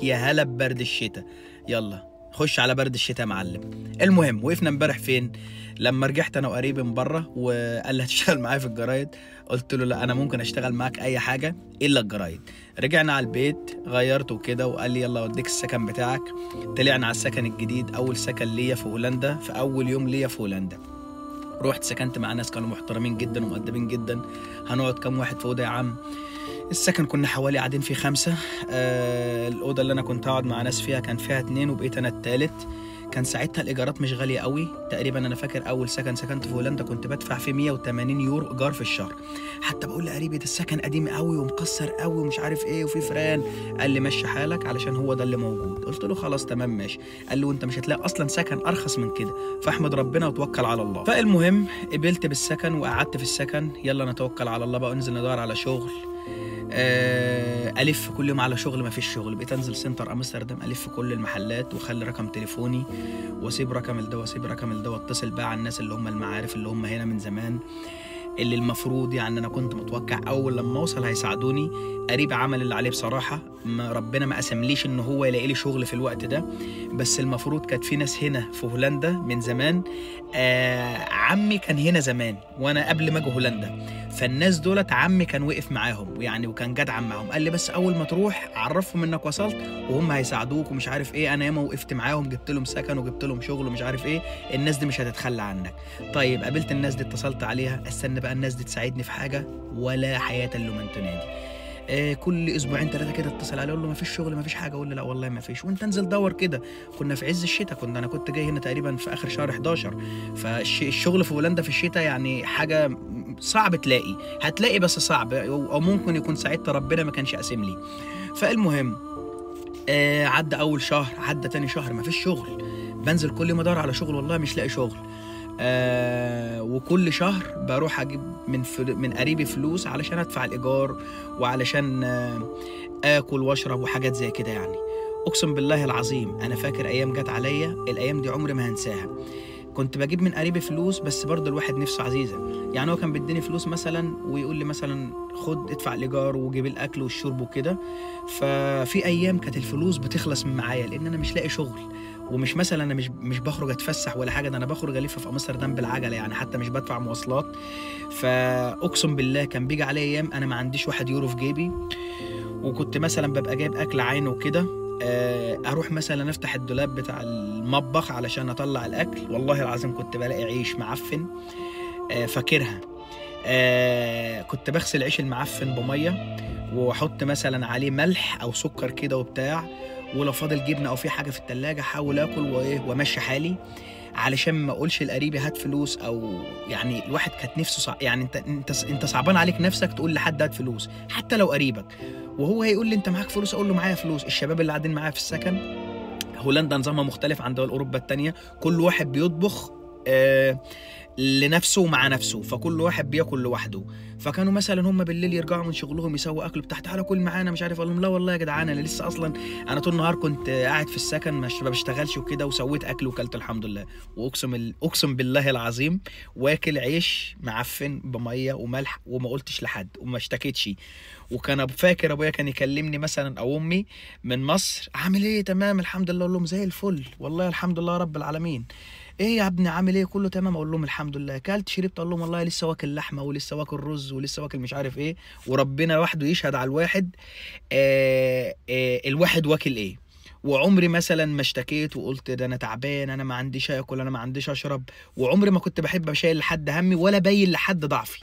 يا هلا ببرد الشتاء. يلا خش على برد الشتاء يا معلم. المهم وقفنا امبارح فين؟ لما رجعت انا وقريبي من بره وقال لي هتشتغل معايا في الجرايد. قلت له لا، انا ممكن اشتغل معاك اي حاجه الا الجرايد. رجعنا على البيت غيرته كده وقال لي يلا اوديك السكن بتاعك. طلعنا على السكن الجديد، اول سكن ليا في هولندا، في اول يوم ليا في هولندا. رحت سكنت مع ناس كانوا محترمين جدا ومؤدبين جدا. هنقعد كام واحد في اوضه يا عم؟ السكن كنا حوالي قاعدين فيه 5. الأوضة اللي أنا كنت أقعد مع ناس فيها كان فيها 2 وبقيت أنا التالت. كان ساعتها الإيجارات مش غالية قوي، تقريبا أنا فاكر أول سكن سكنت في هولندا كنت بدفع فيه 180 يورو إيجار في الشهر. حتى بقول لقريبي ده السكن قديم قوي ومكسر قوي ومش عارف إيه وفيه فران. قال لي مشي حالك علشان هو ده اللي موجود. قلت له خلاص تمام ماشي. قال له وأنت مش هتلاقي أصلا سكن أرخص من كده، فاحمد ربنا وتوكل على الله. فالمهم قبلت بالسكن وقعدت في السكن. يلا نتوكل على الله بقى وننزل ندور على شغل. الف كل يوم على شغل، ما فيش شغل. بقيت انزل سنتر امستردام الف كل المحلات واخلي رقم تليفوني واسيب رقم الدواء واسيب رقم الدواء واتصل بقى على الناس اللي هم المعارف اللي هم هنا من زمان، اللي المفروض يعني انا كنت متوقع اول لما اوصل هيساعدوني. قريب عمل اللي عليه بصراحه، ربنا ما قسمليش ان هو يلاقي لي شغل في الوقت ده، بس المفروض كانت في ناس هنا في هولندا من زمان. عمي كان هنا زمان وانا قبل ما اجي هولندا، فالناس دولت عمي كان وقف معاهم يعني وكان جدع معاهم. قال لي بس اول ما تروح عرفهم انك وصلت وهم هيساعدوك ومش عارف ايه. انا ياما وقفت معاهم، جبت لهم سكن وجبت لهم شغل ومش عارف ايه. الناس دي مش هتتخلى عنك. طيب قابلت الناس دي، اتصلت عليها استنى بقى الناس دي تساعدني في حاجه، ولا حياه لمن تنادي. كل اسبوعين 3 كده اتصل عليه اقول له ما فيش شغل ما فيش حاجه، اقول له لا والله ما فيش، وانت انزل دور كده. كنا في عز الشتاء، انا كنت جاي هنا تقريبا في اخر شهر 11، فالشغل في هولندا في الشتاء يعني حاجه صعب تلاقي، هتلاقي بس صعب، او ممكن يكون ساعتها ربنا ما كانش قاسم لي. فالمهم عدى اول شهر، عدى تاني شهر ما فيش شغل. بنزل كل يوم ادور على شغل والله مش لاقي شغل. وكل شهر بروح اجيب من قريبي فلوس علشان ادفع الايجار وعلشان اكل واشرب وحاجات زي كده يعني. اقسم بالله العظيم انا فاكر ايام جت عليا، الايام دي عمري ما هنساها. كنت بجيب من قريبي فلوس بس برضه الواحد نفسه عزيزه، يعني هو كان بيديني فلوس مثلا ويقول لي مثلا خد ادفع الايجار وجيب الاكل والشرب وكده. ففي ايام كانت الفلوس بتخلص من معايا لان انا مش لاقي شغل، ومش مثلا انا مش بخرج اتفسح ولا حاجه، ده انا بخرج الف في امستردام بالعجله يعني، حتى مش بدفع مواصلات. فاقسم بالله كان بيجي عليا ايام انا ما عنديش 1 يورو في جيبي، وكنت مثلا ببقى جايب اكل عين وكده. اروح مثلا افتح الدولاب بتاع المطبخ علشان اطلع الاكل، والله العظيم كنت بلاقي عيش معفن. فاكرها. كنت بغسل العيش المعفن بميه واحط مثلا عليه ملح او سكر كده وبتاع، ولو فاضل جبنه او في حاجه في التلاجة احاول اكل وامشي حالي علشان ما اقولش لقريبي هات فلوس، او يعني الواحد كانت نفسه يعني انت صعبان عليك نفسك تقول لحد هات فلوس حتى لو قريبك، وهو هيقول لي انت معاك فلوس اقول له معايا فلوس. الشباب اللي قاعدين معايا في السكن، هولندا نظامها مختلف عن دول اوروبا التانية، كل واحد بيطبخ لنفسه ومع نفسه، فكل واحد بياكل لوحده. فكانوا مثلا هم بالليل يرجعوا من شغلهم يسووا اكل بتاع، تعالى كل معانا مش عارف. اقول لهم لا والله يا جدعان انا لسه اصلا انا طول النهار كنت قاعد في السكن ما بشتغلش وكده، وسويت اكل وكلت الحمد لله. واقسم بالله العظيم واكل عيش معفن بميه وملح وما قلتش لحد وما اشتكيتش. وكان فاكر ابويا كان يكلمني مثلا او امي من مصر عامل ايه تمام الحمد لله، اقول لهم زي الفل والله الحمد لله رب العالمين. ايه يا ابني عامل ايه كله تمام، اقول لهم الحمد لله. اكلت شربت، اقول لهم والله لسه واكل لحمه ولسه واكل رز ولسه واكل مش عارف ايه، وربنا وحده يشهد على الواحد. الواحد واكل ايه. وعمري مثلا ما اشتكيت وقلت ده انا تعبان انا ما عنديش اكل انا ما عنديش اشرب، وعمري ما كنت بحب اشيل لحد همي ولا باين لحد ضعفي.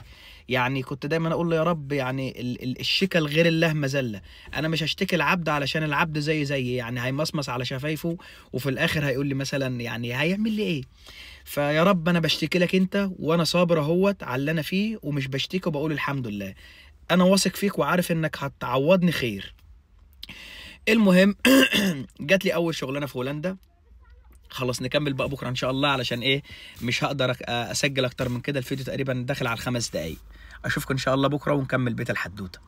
يعني كنت دايما اقول له يا رب يعني الشكا لغير الله مذله، انا مش هشتكي العبد علشان العبد زي يعني هيمصمص على شفايفه وفي الاخر هيقول لي مثلا يعني هيعمل لي ايه. فيا رب انا بشتكي لك انت وانا صابر اهوت على اللي انا فيه ومش بشتكي وبقول الحمد لله. انا واثق فيك وعارف انك هتعوضني خير. المهم جات لي اول شغلانه في هولندا. خلاص نكمل بقى بكره ان شاء الله علشان ايه مش هقدر اسجل اكتر من كده، الفيديو تقريبا داخل على 5 دقايق. اشوفكم ان شاء الله بكره ونكمل بيت الحدوته.